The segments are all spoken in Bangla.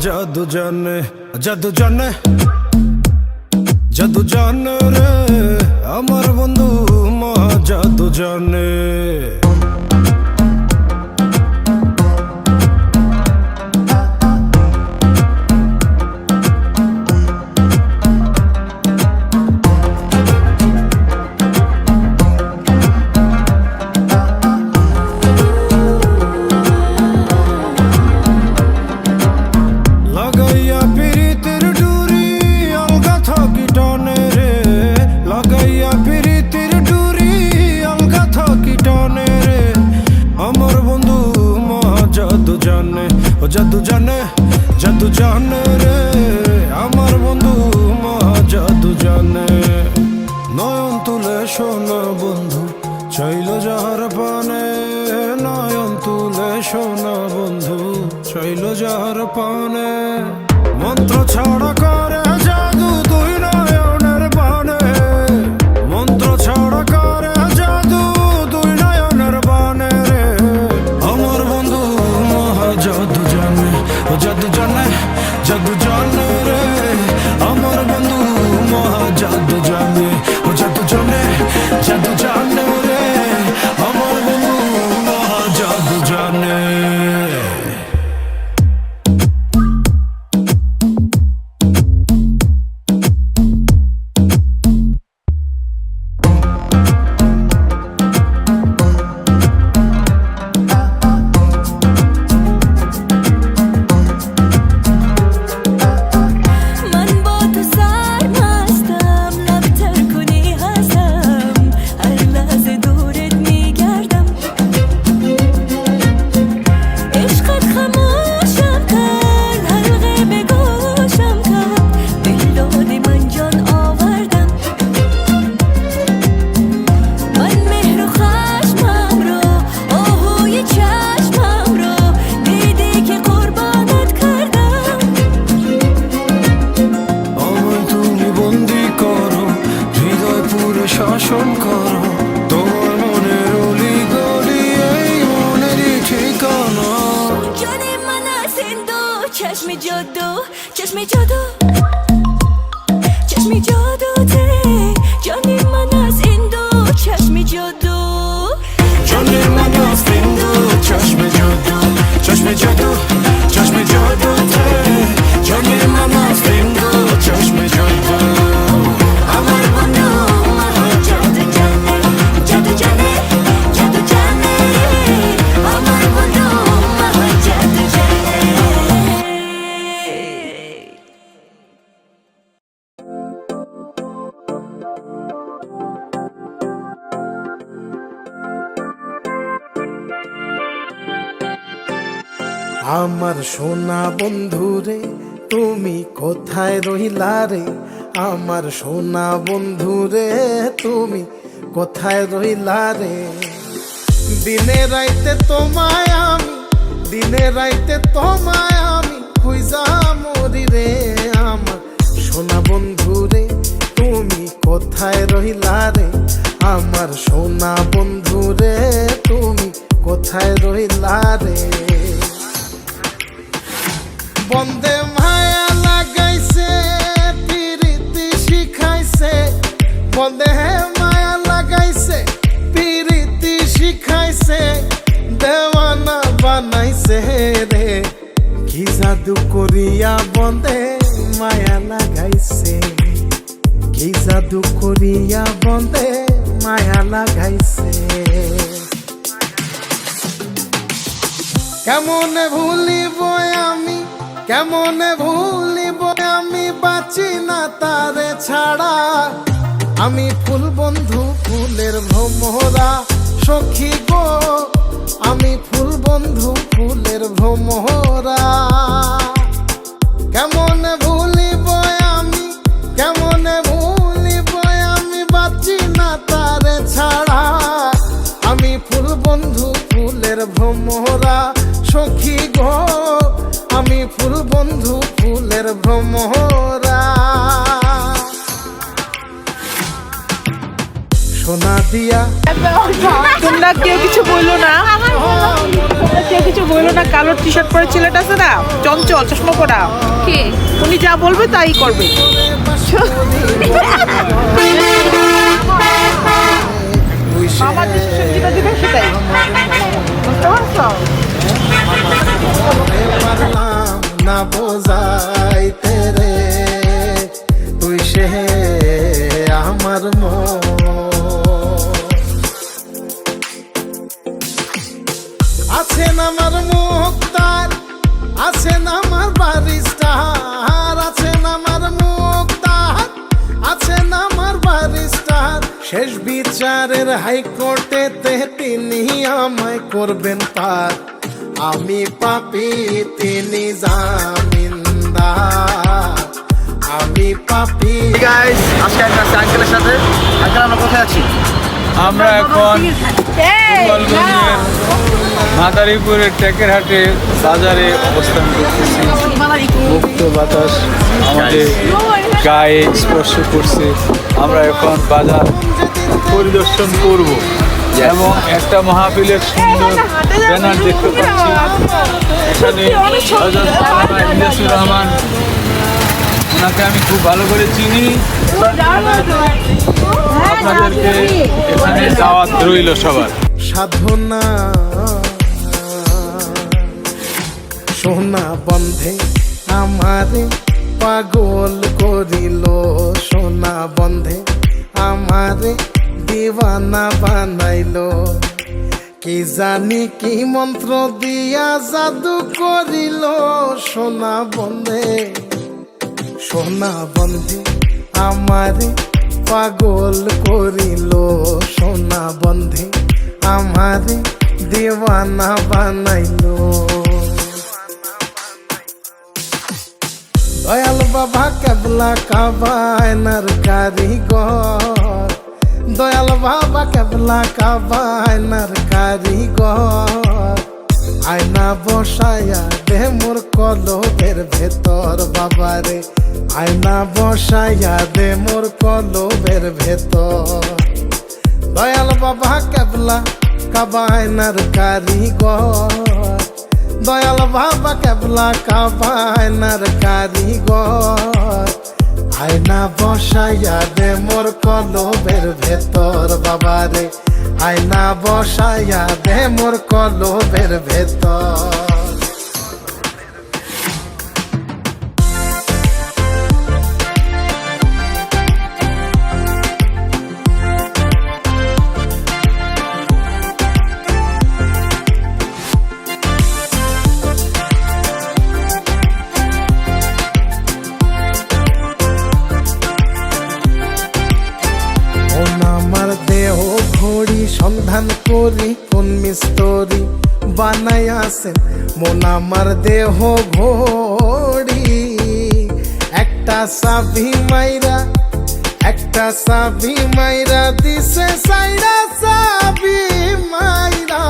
जादू जाने जादू जाने जादू जाने रे আমার বন্ধু মহা জাদু জানে जादू जाने जादू जाने रे আমার বন্ধু মহা জাদু জানে নয়ন তুলে সোনা বন্ধু চাইল যাহার পানে নয়ন তুলে সোনা বন্ধু চাইল যাহার পানে মন্ত্র ছাড়া করে জাদু দুই নয়নের পানে মন্ত্র ছাড়া করে জাদু দুই নয়নের পানে রে আমার বন্ধু মহা জাদু জানে जादू जाने जादू जाने रे আমার বন্ধু মহা জাদু জানে जादू जाने जादू जाने रे আমার বন্ধু মহা জাদু জানে শাসন করো তোমার মনের অলি গলি এই মনেরই ঠিকানা জানি মানা সিন্ধু চশমে জাদু চশমে জাদু চশমে জাদু তে জানি মানা সিন্ধু চশমে জাদু জানি মানা সিন্ধু চশমে জাদু চশমে জাদু চশমে জাদু তে জানি মানা সিন্ধু চশমে জাদু আমার বন্ধু আমার সোনা বন্ধু রে তুমি কোথায় রইলা রে আমার সোনা বন্ধু রে তুমি কোথায় রইলা রে দিনে রাইতে তোমায় আমি দিনে রাইতে তোমায় আমি খুঁজা মরি রে আমার সোনা বন্ধু রে তুমি কোথায় রইলা রে আমার সোনা বন্ধু রে তুমি কোথায় রইলা রে বন্দে মায়া লাগাইছে পিরিতি শিখাইছে বন্দে মায়া লাগাইছে পিরিতি শিখাইছে দেওয়ানা বান বানাইছে রে, কি জাদু করিয়া বন্ধে মায়া লাগাইছে, কি জাদু করিয়া বন্ধে মায়া লাগাইছে। কেমনে ভুলিব আমি, কেমনে ভুলিব আমি, বাঁচি না তারে ছাড়া। আমি ফুল বন্ধু ফুলের ভ্রমরা সখী গো, আমি ফুল বন্ধু ফুলের ভ্রমরা। কেমনে ভুলিব আমি, কেমনে ভুলিব আমি, বাঁচি না তারে ছাড়া। আমি ফুল বন্ধু ফুলের ভ্রমরা সখী গো, আমি ফুল বন্ধু ফুলের ভ্রমরা। সোনা দিয়া তোমরা কেউ কিছু বললো না, তোমরা কেউ কিছু বললো না। কালো টি শার্ট পরে ছেলেটা আছে না, চঞ্চল, চশমা পরা, কে? উনি যা বলবে তাই করবে। মামা ডিসিশন যেটা দিবে সেটাই, বুঝতে পারছো? পারলাম না বোঝাইতে রে, তুই সে আমার মন। আছেন আমার মুক্তার, আছেন আমার বারিস্টার, আছেন আমার মুক্তার, আছেন আমার বারিস্টার। শেষ বিচারের হাইকোর্টেতে তিনি আমায় করবেন পার। আমি পাপী তিনি জামিনদার, আমি পাপী। গাইস, আজকে একটা আঙ্কেলের সাথে। আঙ্কেল, আমরা কোথায় আছি? আমরা এখন গোপালগঞ্জের মাদারীপুরের টেকেরহাটে বাজারে অবস্থান করতেছি। মুক্ত বাতাস আমাদের গায়ে স্পর্শ করছে। আমরা এখন বাজার পরিদর্শন করব এবং একটা মাহফিলের সুন্দর ব্যানার দেখতে পাচ্ছি। এখানে হযরত মাওলানা ইলিয়াসুর রহমান, ওনাকে আমি খুব ভালো করে চিনি। আপনাদেরকে এখানে দাওয়াত রইল সবার। সাধনা সোনা বন্ধে আমারে পাগল করিল, সোনা বন্ধে আমারে দিওয়ানা বানাইল। কি জানি কি মন্ত্র দিয়া জাদু করিল, সোনা বন্ধে, সোনা বন্ধে আমারে পাগল করিল, সোনা বন্ধে আমারে দিওয়ানা বানাইল। দয়াল বাবা কেবলা কাবায়নার কারিগর, দয়াল বাবা কেবলা কাবায়নার কারিগর। আয়না বসায়া দে মোর কলবের ভেতর বাবারে, আয়না বসায়া দে মোর কলবের ভেতর। দয়াল বাবা কেবলা কাবায়নার কারিগর, দয়াল বাবা কেবলা কাবায়নার কারিগর। আয়না বসাইয়া দে মোর কলবের ভেতর বাবারে, আয়না বসাইয়া দে মোর কলবের ভেতর। সন্ধান করি কোন মিস্তরি বানাই আসেন মন আমার দেহ ঘড়ি। একটা সাবি মাইরা, একটা সাবি মাইরা দিছে সাইরা, সাবি মাইরা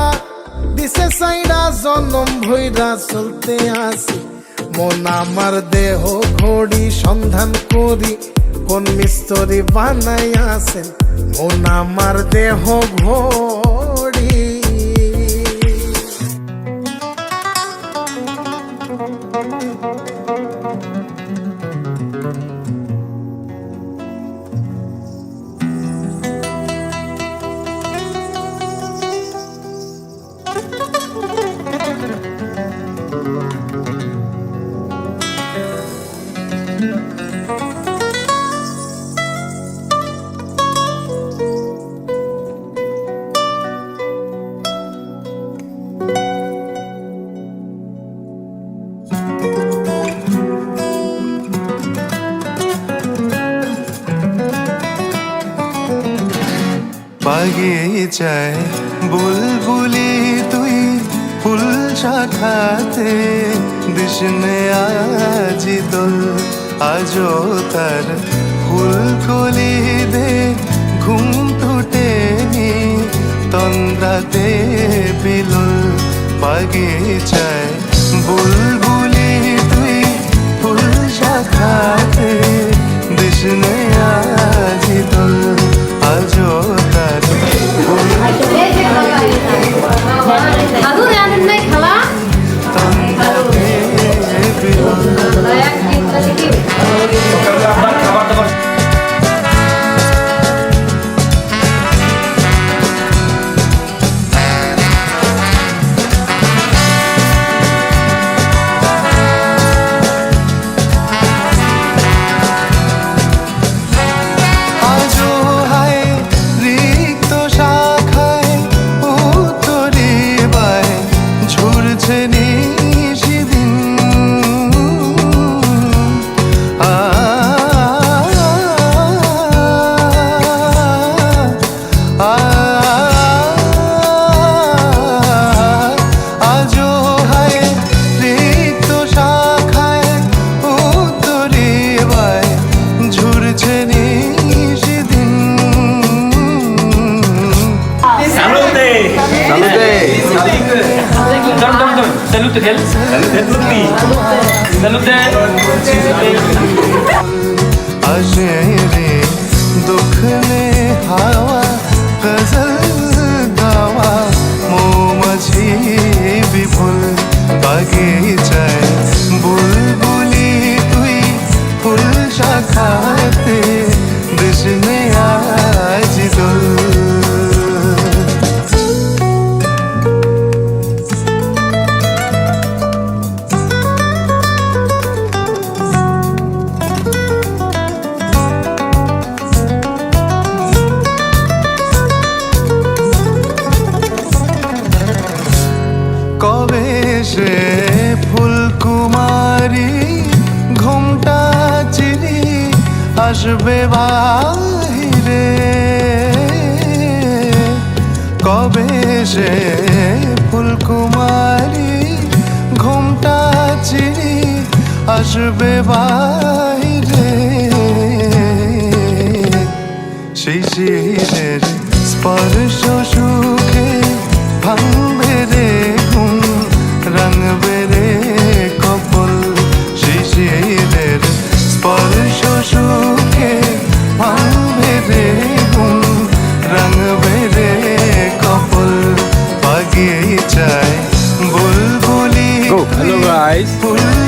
দিছে সাইরা। জনম ভইরা চলতে আসি মন আমার দেহ ঘড়ি, সন্ধান করি কোন মিস্তরি বানাই আসেন মন আমার দেহ ঘড়ি। বাগিচায় বুলবুলি তুই ফুল শাখাতে দিশনে আজি দোল আজো তার ফুলকলি দে ঘুম টুটেনি তন্দ্রাতে বিলুল বাগিচায় বুলবুলি তুই ফুল শাখাতে দিশনে আজি দোল আজো তার আদু জানেন নাই খালা তন্দ্রাতে বিলুল আশেরে দুখনে হাওয়া গজল গাওয়া মৌমাছি বিপুল বাগিচায় বুলবুলি তুই ফুল শাখাতে দিশনে আজ দোল কবে সে ফুলকুমারী ঘুমটা চিরি আসবে বাহিরে কবে সে ফুলকুমারী ঘুমটা চিরি আসবে বাহিরে শিশিরের স্পর্শ সুখে ভাঙবে রে ঘুম রাঙবে রে কপল শিশিরের স্পর্শ সুখে ভাঙবে রে ঘুম রাঙবে রে কপল বাগিচায় বুলবুলি হ্যালো গাইস,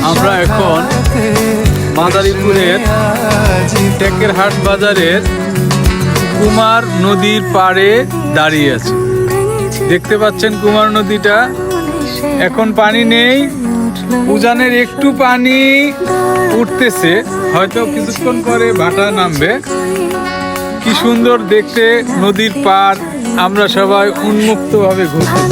আমরা এখন মাদারীপুরের টেকেরহাট বাজারের কুমার নদীর পাড়ে দাঁড়িয়ে আছি। দেখতে পাচ্ছেন কুমার নদীটা, এখন পানি নেই, উজানের একটু পানি উঠতেছে, হয়তো কিছুক্ষণ পরে ভাটা নামবে। কি সুন্দর দেখতে নদীর পাড়, আমরা সবাই উন্মুক্তভাবে ঘুরছি।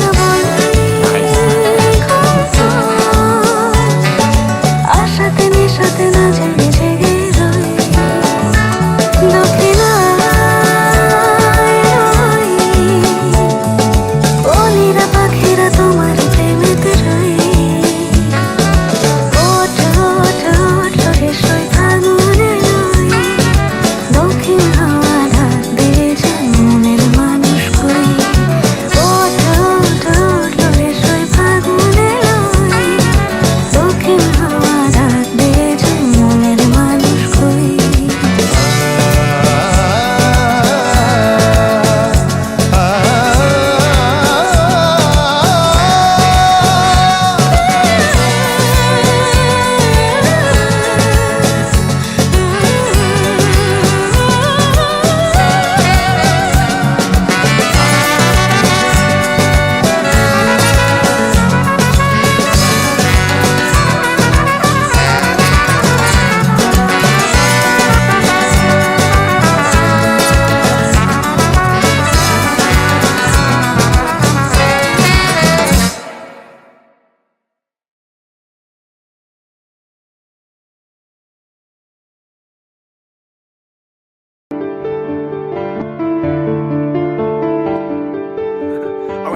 দক্ষিণ হাওয়া ঢাক দিয়েছে মনের মানুষ কই।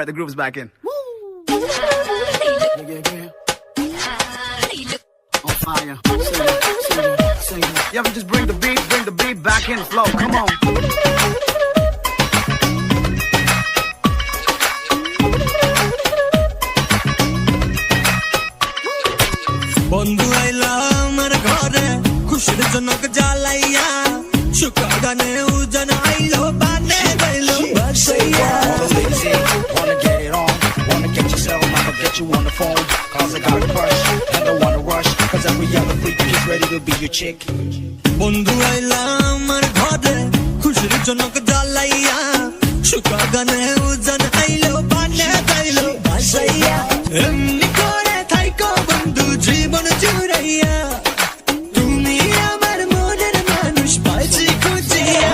the groove's back in. On fire. Sing it. Yeah, just bring the beat back in flow. Come on. বন্ধু আইলা আমার ঘরে খুশির জনক জ্বালাইয়া সুখা গানে উজন আইলো বানে গাইলো বাসাইয়া Wanna get it on, wanna get yourself, I'ma get you on the phone. Cause I got a crush, I don't wanna rush. Cause every other freak is ready to be your chick. বন্ধু আইলা আমার ঘরে খুশির জনক জ্বালাইয়া সুখা গানে উজন আইলো বানে গাইলো বাসাইয়া এমনি করে থাইকো বন্ধু জীবন জুড়াইয়া তুমি আমার মনের মানুষ পাইছি খুঁজিয়া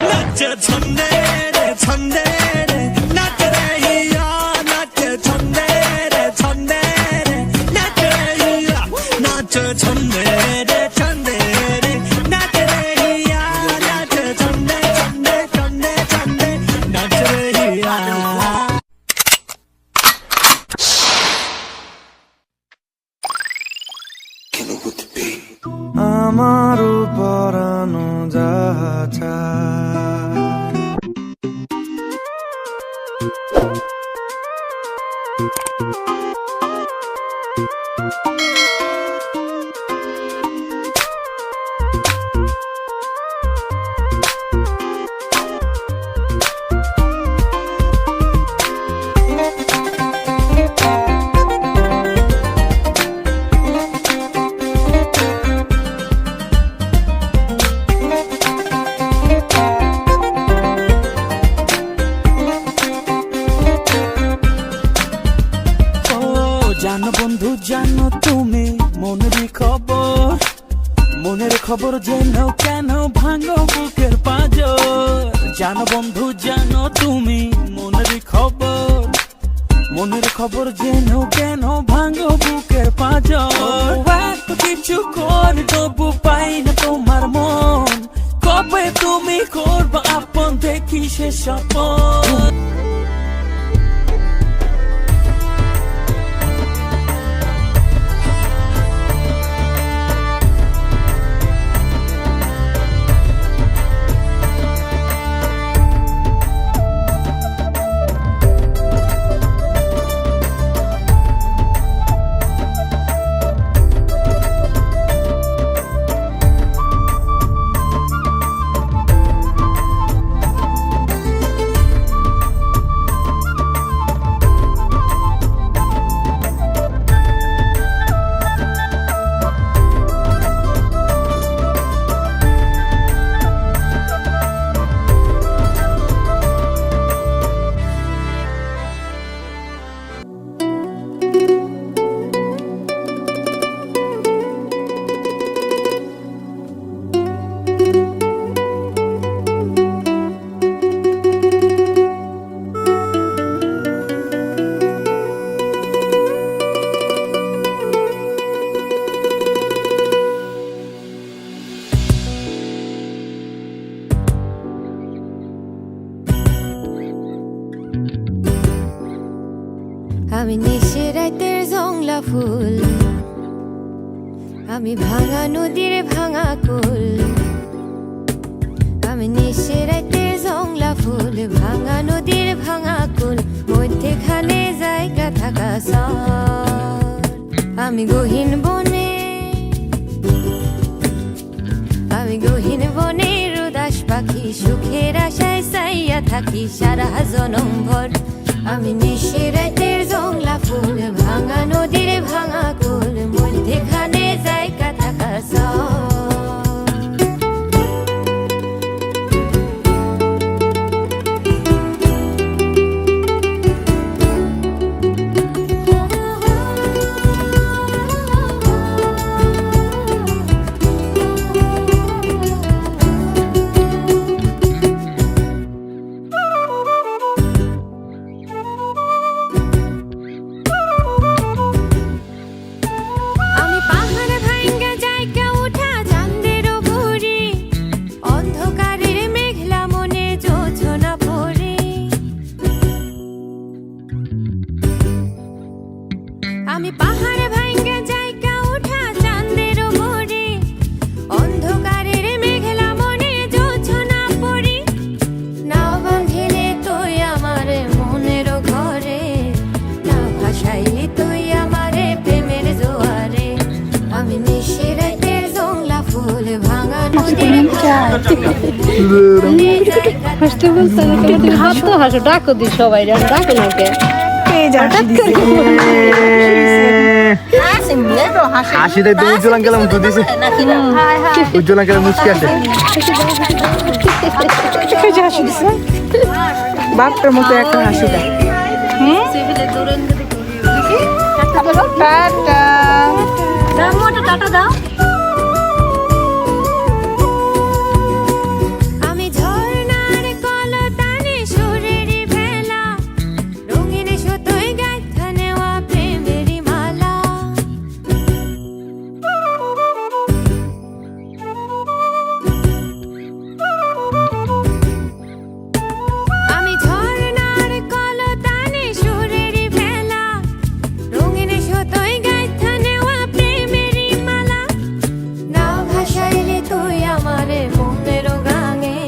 নাচে ছন্দে রে ছন্দে রে নাচে রে ইয়া নাচে ছন্দে রে ছন্দে রে নাচে রে ইয়া নাচে ছন্দে রে ছন্দে রে নাচে রে ইয়া নাচে ছন্দে ছন্দে ছন্দে ছন্দে নাচে রে ইয়া আমার পরানো যাচা জানো বন্ধু জানো তুমি মনের খবর জেনো কেন ভাঙো বুকের পাঁজর জানো বন্ধু জানো তুমি মনের খবর জেনো কেন ভাঙো বুকের পাঁজর এত কিছু করে তবু পাই না তোমার মন কবে তুমি করবা আপন দেখি সে স্বপন আমি নিশে রাতের জংলা ফুল আমি ভাঙা নদীর ভাঙা কুল আমি নিশে রাতের জংলা ফুল ভাঙা নদীর ভাঙা কুল মধ্যেখানে জায়গা থাকা সর আমি গহীন বনে উদাস পাখি সুখের আশায় চাইয়া থাকি সারা জনম ভর আমি নিশে রাতের জংলা ফুল ভাঙা নদীর ভাঙা কুল মধ্যেখানে জায়গা থাকা আমি পাহাড়ে ভাঙ্গে জায়গা উঠা চাঁদের উপরে অন্ধকারের মেঘলা মনে জোছনা পড়ি না বাঁধিলে তুই আমার মনের ঘরে না ভাসাইলি তুই আমারে প্রেমের জোয়ারে আমি নিশিরাতের জংলা ফুল ভাঙা নদীর হাসতো হাসো ডাকো দি সবাই ডাকো নাকে হাসিটা একদম উজ্জ্বলান গেলাম তো দিছে উজ্জ্বলান গেলাম মুচকি আছে বাপটার মতো একটা হাসি দেয় টাটা দাও আমি ঝর্ণার কলতানে সুরের ভেলা রঙিন সুতোয় গাঁথা নেওয়া প্রেমেরই মালা আমি ঝর্ণার কলতানে সুরের ভেলা রঙিন সুতোয় গাঁথা নেওয়া প্রেমেরই মালা না ভাসাইলে তুই আমারে মনের গাঙে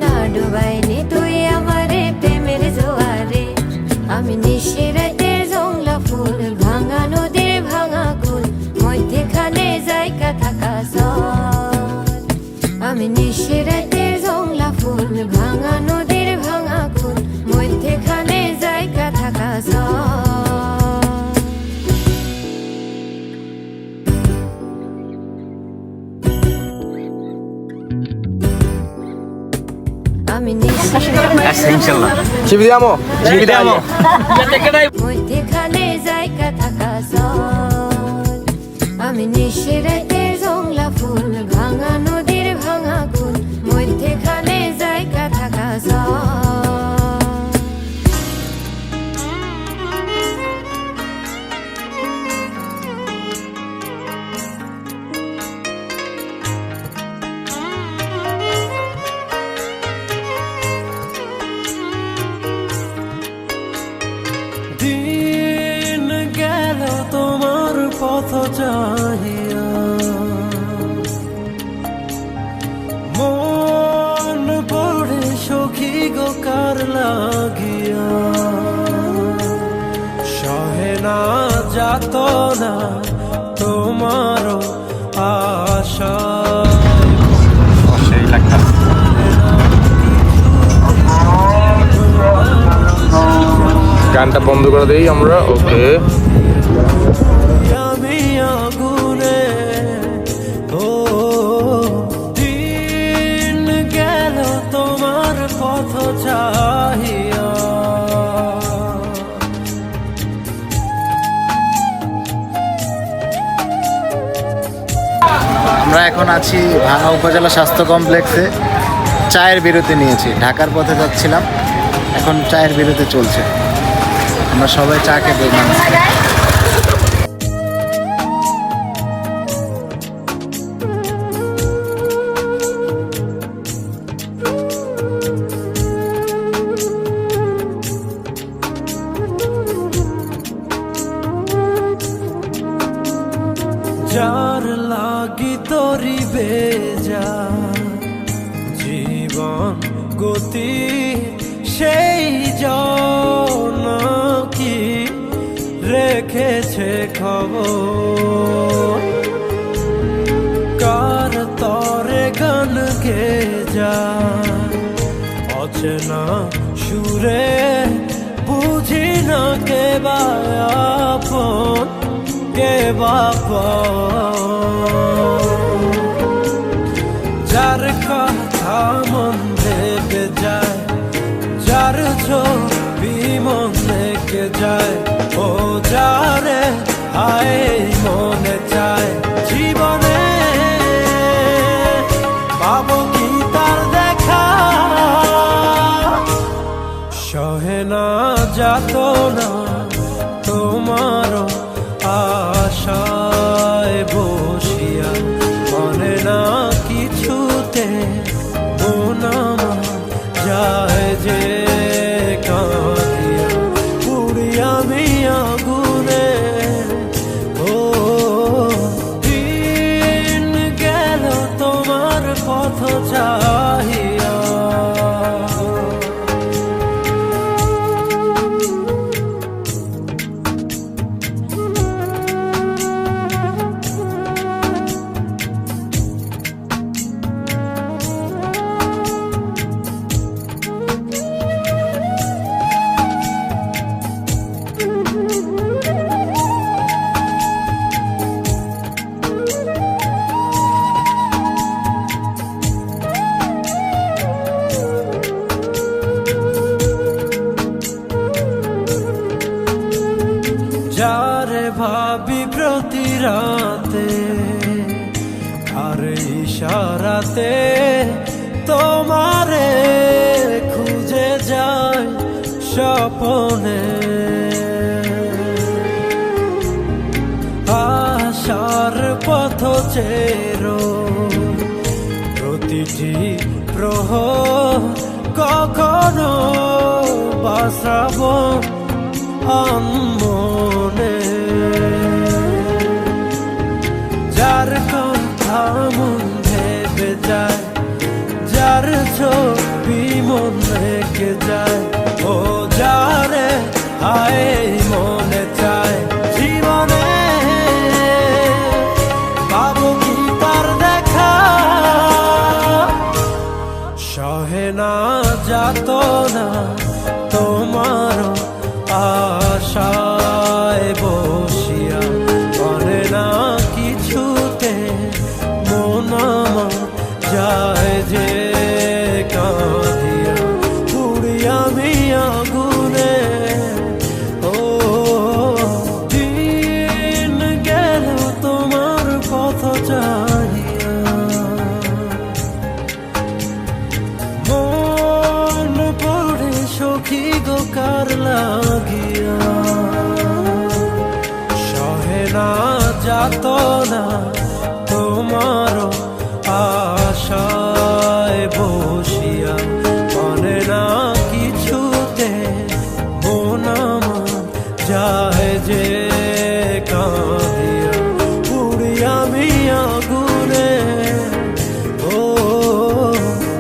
না ডুবাইলি তুই আমারে প্রেমের জোয়ারে আমি নিশিরাতের জংলা ফুল ভাঙা নদীর ভাঙা কুল মধ্যখানে জায়গা থাকা সর আমি নিশিরাতের জংলা ফুল ভাঙা নদীর ভাঙা কুল মধ্যখানে জায়গা থাকা সর আমি ইনশাআল্লাহ শিবি দিয়ামো মধ্যখানে জায়গা থাকা সর আমি নিশিরাতের জংলা ফুল ভাঙা নদীর ভাঙা কুল মধ্যখানে জায়গা থাকা সর দিন গেল তোমার পথ চাহিয়া মন পড়ে সখী গো কার লাগিয়া সহে না যাত না তোমার আশা সেই লাগতা গানটা বন্ধ করে দেই আমরা ওকে আমি আগুনে ও দিন গেল তোমার পথ চাহিয়া আমরা এখন আছি ভাঙা উপজেলা স্বাস্থ্য কমপ্লেক্সে চায়ের বিরতি নিয়েছি ঢাকার পথে যাচ্ছিলাম এখন চায়ের বিরতি চলছে আমরা সবাই চা খেতে যার লাগি তরি বেজা জীবন গতি সেই জন কি রেখেছে খবর কার তরে গান গে যা অচেনা সুরে বুঝি না কে বাপন কে যার কথা মন থেকে যায় যার ছবি মন থেকে যায় ও যারে আয় মনে চায় জীবনে পাবো কি তার দেখা সহে না যাত না তোমার আশায় বসিয়া মনে না কিছুতে মন আমার যায় যে কাঁদিয়া পুড়ি আমি আগুনে যারে ভাবি প্রতি রাতে আর ইশারাতে তোমারে খুঁজে যায় স্বপনে আশার পথ চেরো প্রতিটি প্রহর কখনো বাসরাবো আনমনে যার কথা মন ভেবে যায় যার ছবি মন রেখে যায় ও যারে হায় মনে চায় জীবনে পাবো কি তার দেখা সহে না যাত না তোমার আশায় বসিয়া করে না কিছুতে মন আমার যায় যে কাঁদিয়া পুড়ি আমি আগুনে ও দিন গেল তোমার পথ চাহিয়া মন পড়ে সখী গো কার লাগিয়া সহে না যাত না তোমার আশায় বসিয়া মানে না কিছুতে মন আমার যায় যে কাঁদিয়া পুড়ি আমি আগুনে ও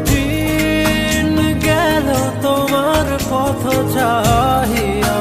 দিন গেল তোমার পথ চাহিয়া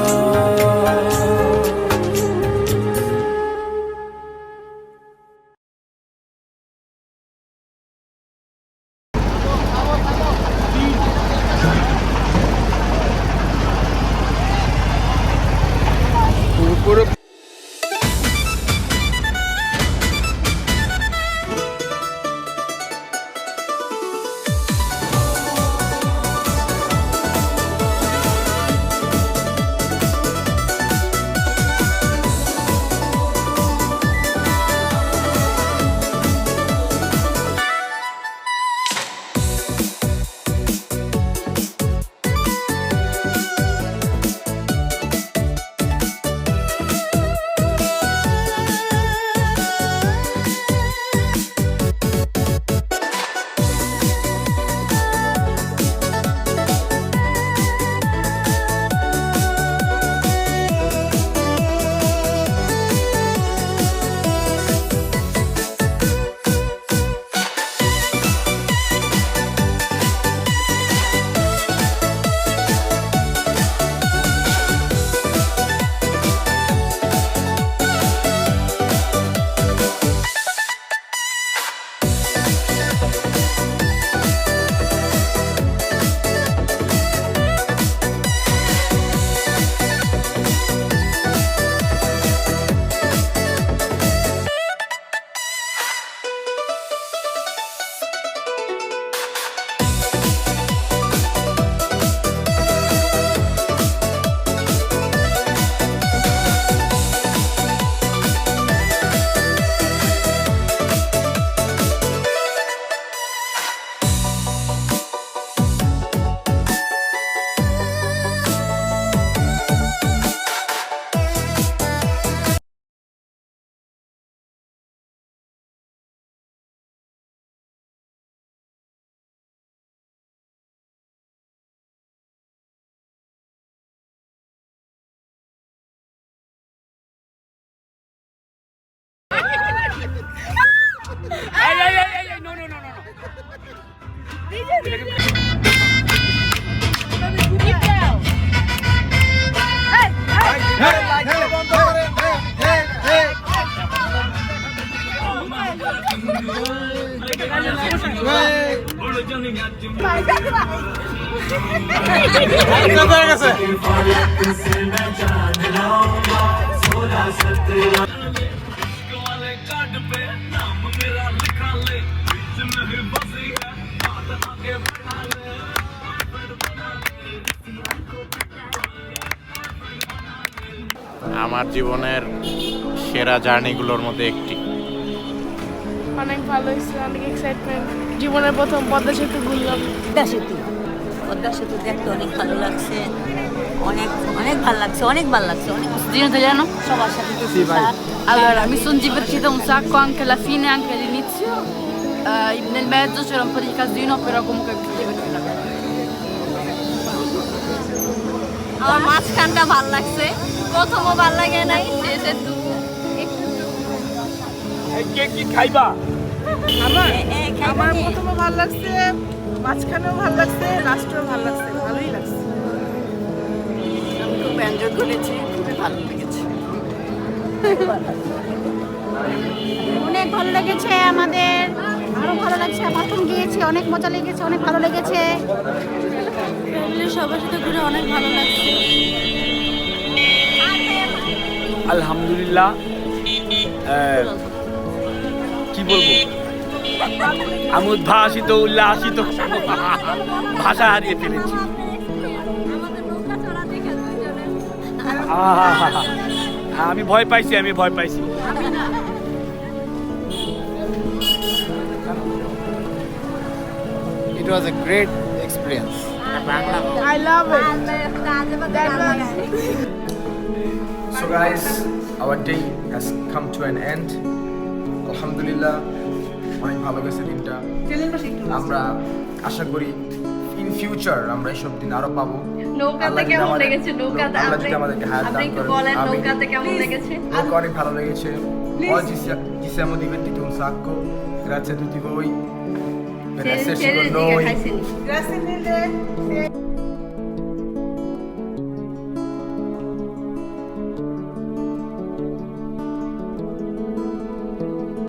আমার জীবনের সেরা জার্নিগুলোর মধ্যে একটি। অনেক ভালো হয়েছে, অনেক এক্সাইটমেন্ট। জীবনের প্রথম পদ্মা সেতু ঘুরলাম। পদ্মা সেতু দেখতে অনেক ভালো লাগছে, অনেক ভালো লাগছে, অনেক Gino italiano? Sciamo Sì, vai. Allora, mi sono divertita un sacco anche alla fine, anche all'inizio. Nel mezzo c'era un po' di casino, però comunque mi sono divertita. আমার মাঝখানটা ভালো লাগছে, প্রথমও ভালো লাগে নাই, শেষের আমার প্রথমে ভালো লাগছে, মাঝখানেও ভালো লাগছে, লাস্টেও ভালো লাগছে, ভালোই লাগছে। আমি খুব এনজয় করেছি, খুবই ভালো লেগেছে। অনেক ভালো লেগেছে আমাদের, আরো ভালো লাগছে। প্রথম গিয়েছি, অনেক মজা লেগেছে, অনেক ভালো লেগেছে। ফ্যামিলির সবার সাথে ঘুরে অনেক ভালো লাগছে। আলহামদুলিল্লাহ, কি বলবো, আমি উদ্ভাসিত, উল্লাসিত, ভাষা হারিয়ে ফেলেছি। আমি ভয় পাইছি, It was a great experience. I love it. So guys, our day has come to an end. Alhamdulillah, অনেক ভালো গেছে দিনটা। আমরা আশা করি ইন ফিউচার আমরা এইসব দিন আরো পাবো। নৌকাতে কেমন লেগেছে? আল্লাহ যদি আমাদেরকে হায়াত দান আপনি একটু করেন। বলেন, আমিন। নৌকাতে কেমন লেগেছে? নৌকা অনেক ভালো লেগেছে। Oggi ci siamo divertiti un sacco, grazie a tutti voi per esserci con noi. Grazie mille.